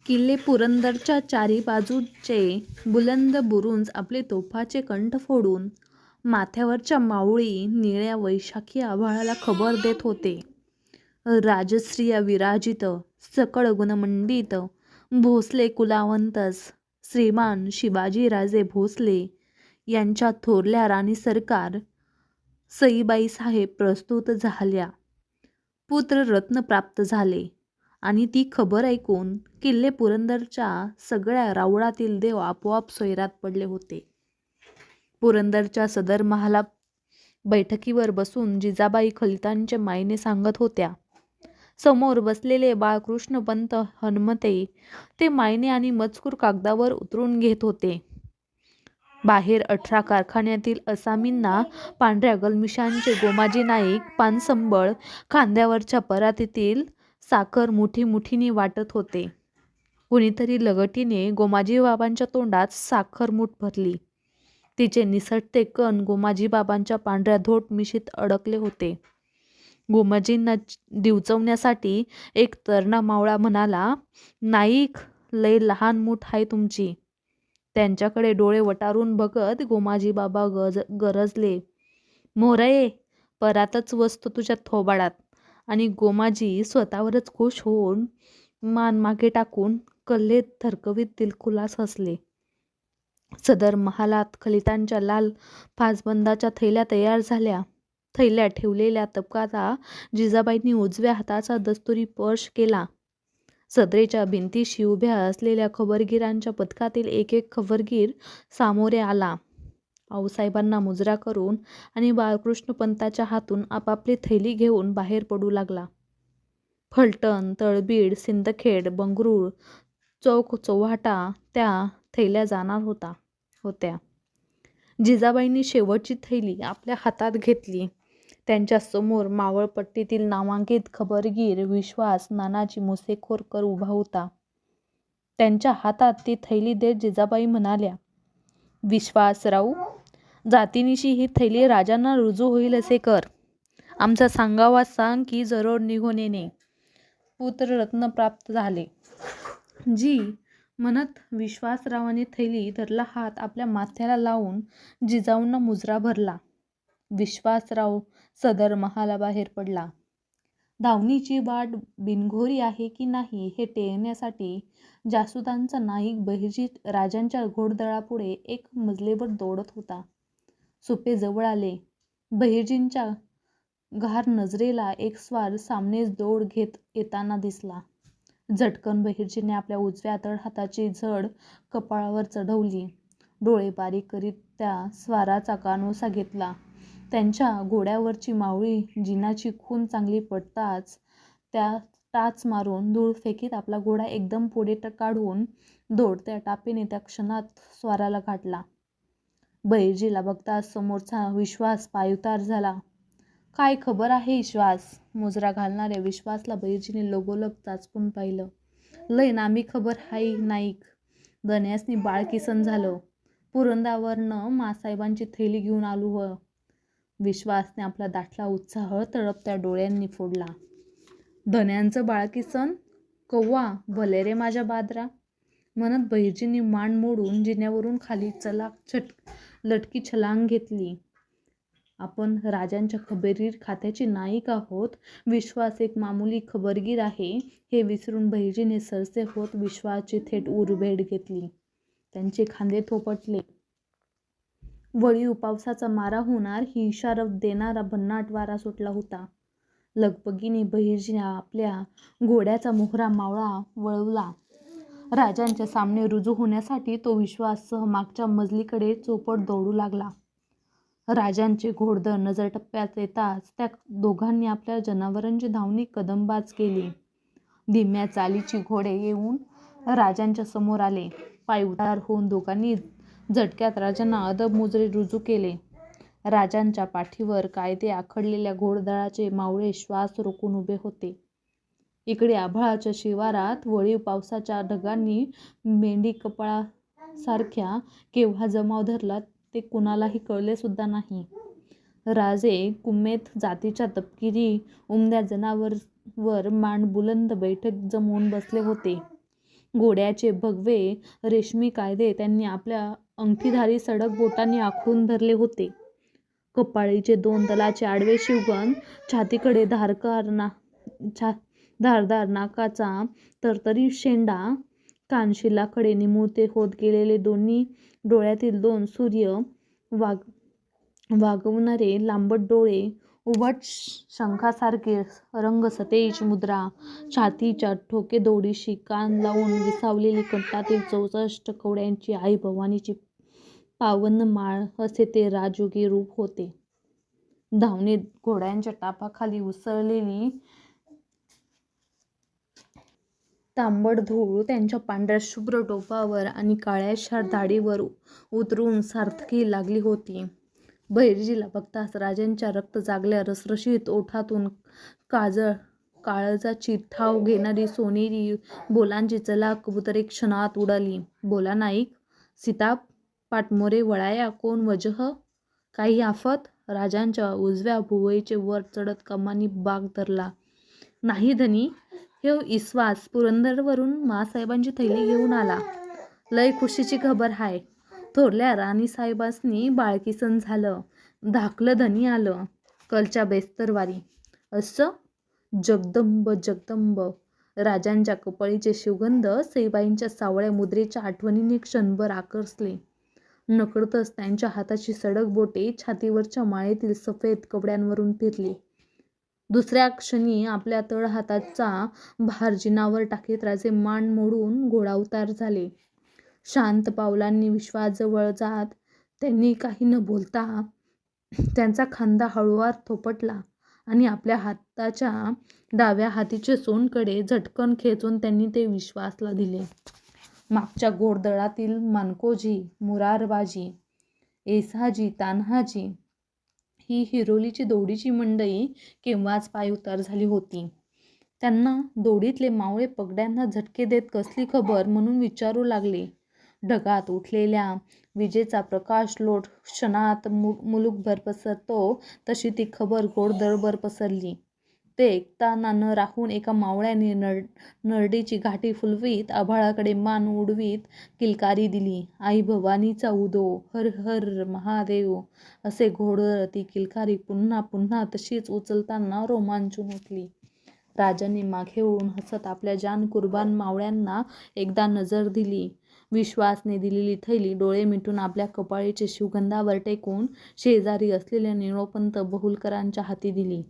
किल्ले पुरंदरच्या चारी बाजूचे बुलंद बुरुज आपले तोफाचे कंठ फोडून माथ्यावरच्या मावळी निळ्या वैशाखी आभाळाला खबर देत होते. राजश्रिय विराजित सकळ गुणमंडित भोसले कुलावंतस श्रीमान शिवाजीराजे भोसले यांच्या थोरल्या राणी सरकार सईबाई साहेब प्रस्तुत झाल्या. पुत्ररत्न प्राप्त झाले आणि ती खबर ऐकून किल्ले पुरंदरच्या सगळ्या राऊळातील देव आपोआप सोयरात पडले होते. पुरंदरच्या सदर महाला बैठकीवर बसून जिजाबाई खलितांचे मायने सांगत होत्या. समोर बसलेले बाळकृष्णपंत हनुमते ते मायने आणि मजकूर कागदावर उतरून घेत होते. बाहेर 18 कारखान्यातील असामींना पांढऱ्या गलमिशांचे गोमाजी नाईक पानसंबळ खांद्यावरच्या परातीतील साखर मुठीमुठीने वाटत होते. कुणीतरी लगटीने गोमाजीबाबांच्या तोंडात साखर मूठ भरली. तिचे निसटते कण गोमाजीबाबांच्या पांढऱ्या धोट मिशीत अडकले होते. गोमाजींना डिवचवण्यासाठी एक तरणा मावळा म्हणाला, नाईक, लय लहान मूठ आहे तुमची. त्यांच्याकडे डोळे वटारून बघत गोमाजीबाबा गरजले, मोरये, परातच वस्तू तुझ्या थोबाडात. आणि गोमाजी स्वतःवरच खुश होऊन मान मागे टाकून कल्ले थरकवीत दिलखुलास हसले. सदर महालात खलितांच्या लाल फासबंदाच्या थैल्या तयार झाल्या. थैल्या ठेवलेल्या तबकाचा जिजाबाईंनी उजव्या हाताचा दस्तुरी स्पर्श केला. सदरेच्या भिंतीशी उभ्या असलेल्या खबरगीरांच्या पथकातील एक एक खबरगीर सामोरे आला. आऊसाहेबांना मुजरा करून आणि बाळकृष्णपंताच्या हातून आपापली थैली घेऊन बाहेर पडू लागला. फलटण, तळबीड, सिंदखेड, बंगरूळ, चौक चौहाटा त्या थैल्या जाणार होत्या. जिजाबाईंनी शेवटची थैली आपल्या हातात घेतली. त्यांच्या समोर मावळपट्टीतील नामांकित खबरगीर विश्वास नानाजी मुसेखोरकर उभा होता. त्यांच्या हातात ती थैली देत जिजाबाई म्हणाल्या, विश्वासराव, जातीनिशी ही थैली राजांना रुजू होईल असे कर. आमचा सांगावा सांग की जरूर निघून येणे. पुत्ररत्न प्राप्त झाले. जी म्हणत विश्वासरावाने थैली धरला हात आपल्या माथ्याला लावून जिजाऊंना मुजरा भरला. विश्वासराव सदर महालाबाहेर पडला. धावणीची वाट बिनघोरी आहे की नाही हे टेळण्यासाठी जासुदांचा नाईक बहिर्जी राजांच्या घोडदळापुढे एक मजलेवर दौडत होता. सुपे जवळ आले. बहिर्जींच्या घार नजरेला एक स्वार सामनेच दौड घेत येताना दिसला. झटकन बहिर्जीने आपल्या उजव्या तळहाताची झड कपाळावर चढवली. डोळे बारीक करीत त्या स्वाराचा कानोसा घेतला. त्यांच्या घोड्यावरची मावळी जिनाची खून चांगली पडताच त्या टाच मारून धूळ फेकीत आपला घोडा एकदम पुढे काढून दौडत्या टापेने त्या क्षणात स्वाराला गाठला. बहिर्जीला बघताच समोरचा विश्वास पायउतार झाला. काय खबर आहे विश्वास? मुजरा घालणाऱ्या विश्वासला बहिर्जीने लगोलग चाचपून पाहिलं. लय नामी खबर हाय नाईक. दण्यासनी बाळकिसन झालं. पुरंदावरनं मासाहेबांची थैली घेऊन आलो ह. विश्वासने आपला दाटला उत्साह तळपत्या डोळ्यांनी फोडला. धन्यांचं बाळकिसन? कव्वा? भले रे माझ्या बादरा. म्हणत बहिर्जींनी मान मोडून जिन्यावरून खाली लटकी छलांग घेतली. आपण राजांच्या खबरगीर खात्याचे नाईक आहोत. विश्वास एक मामुली खबरगीर आहे हे विसरून बहिर्जीने सरसे होत विश्वासची थेट उरभेट घेतली. त्यांचे खांदे थोपटले. वळीव पावसाचा मारा होणार ही इशारा देणारा भन्नाट वारा सुटला होता. लगबगीने बहिर्जीने आपल्या घोड्याचा मोहरा मावळा वळवला. राजांच्या सामने रुजू होण्यासाठी तो विश्वाससह मागच्या मजलीकडे चौपट दौडू लागला. राजांचे घोडदळ नजरटप्प्यात येताच त्या दोघांनी आपल्या जनावरांची धावणी कदमबाज केली. धीम्या चालीची घोडे येऊन राजांच्या समोर आले. पायउतार होऊन दोघांनी झटक्यात राजांना अदब मुजरे रुजू केले. राजांच्या पाठीवर कायदे आखडलेल्या घोडदळाचे मावळे श्वास रोखून उभे होते. इकडे आभाळाच्या शिवारात वळीव पावसाच्या ढगांनी मेंढी कपाळासारख्या केव्हा जमाव धरला ते कुणालाही कळले सुद्धा नाही. राजे कुमेत जातीच्या तपकिरी उमद्या जनावरांवर मान बुलंद बैठक जमवून बसले होते. घोड्याचे भगवे रेशमी कायदे त्यांनी आपल्या अंगठीधारी सडक बोटांनी आखून धरले होते. कपाळीचे 2 तलाचे आडवे शिवगण, छातीकडे धारदार नाकाचा तरतरी शेंडा, कानशिलाकडे निमुळते होत गेलेले दोन्ही डोळ्यातील 2 सूर्य वागवणारे लांबट डोळे, उभट शंखासारखे रंग, सतेज मुद्रा, छातीच्या ठोकेदोडीशी कान लावून विसावलेली कंठातील 64 कवड्यांची आई भवानीची पावन माळ असे ते राजयोगी रूप होते. धावणीत घोड्यांच्या टापाखाली उसळलेली तांबड धूळ त्यांच्या पांढऱ्या शुभ्र टोपावर आणि काळ्याशार दाढीवर उतरून सार्थकी लागली होती. बहिर्जीला बघताच राजांच्या रक्त जागल्या रसरशीत ओठातून काळजाची ठाव घेणारी सोनेरी बोलांची चलाक कबुतरे क्षणात उडाली. बोला नाईक. सीताप पाठमोरे वळाया. कोण वजह? काही आफत? राजांच्या उजव्या भुवईचे वर चढत कमानी बाग धरला. नाही धनी, ह्यो इस्वास पुरंदरवरून माँसाहेबांची थैली घेऊन आला. लय खुशीची खबर हाय. थोरल्या राणीसाहेबांसनी बाळकिसन झालं. धाकलं धनी आलं. कलच्या बेस्तरवारी. असं? जगदंब जगदंब. राजांच्या कपाळीचे शिवगंध सईबाईंच्या सावळ्या मुद्रेच्या आठवणीने क्षणभर आकसले. नकळतच त्यांच्या हाताची सडक बोटे छातीवरच्या माळेतील सफेद कपड्यांवरून फिरली. दुसऱ्या क्षणी आपल्या तळहाताचा भार जिनावर टाकीत राजे मान मोडून घोडाउतार झाले. शांत पावलांनी विश्वाजवळ जात त्यांनी काही न बोलता त्यांचा खांदा हळूवार थोपटला आणि आपल्या हाताच्या डाव्या हातीचे सोंडकडे झटकन खेचून त्यांनी ते विश्वासला दिले. मागच्या घोडदळातील मानकोजी, मुरारबाजी, येसाजी, तान्हाजी ही हिरोलीची दौडीची मंडळी केव्हाच पायउतार झाली होती. त्यांना दौडीतले मावळे पगड्यांना झटके देत कसली खबर म्हणून विचारू लागले. ढगात उठलेल्या विजेचा प्रकाश लोट क्षणात मुलूकभर पसरतो तशी ती खबर घोडदळभर पसरली. ते ऐकताना न राहून एका मावळ्याने नरडीची घाटी फुलवीत आभाळाकडे मान उडवीत किलकारी दिली. आई भवानीचा उदो, हर हर महादेव असे घोडदळ ती किलकारी पुन्हा पुन्हा तशीच उचलताना रोमांचून उठली. राजांनी मागे वळून हसत आपल्या जान कुर्बान मावळ्यांना एकदा नजर दिली. विश्वासने दिलेली थैली डोळे मिटून आपल्या कपाळीचे शिवगंधावर टेकून शेजारी असलेल्या निळोपंत बहुलकरांच्या हाती दिली.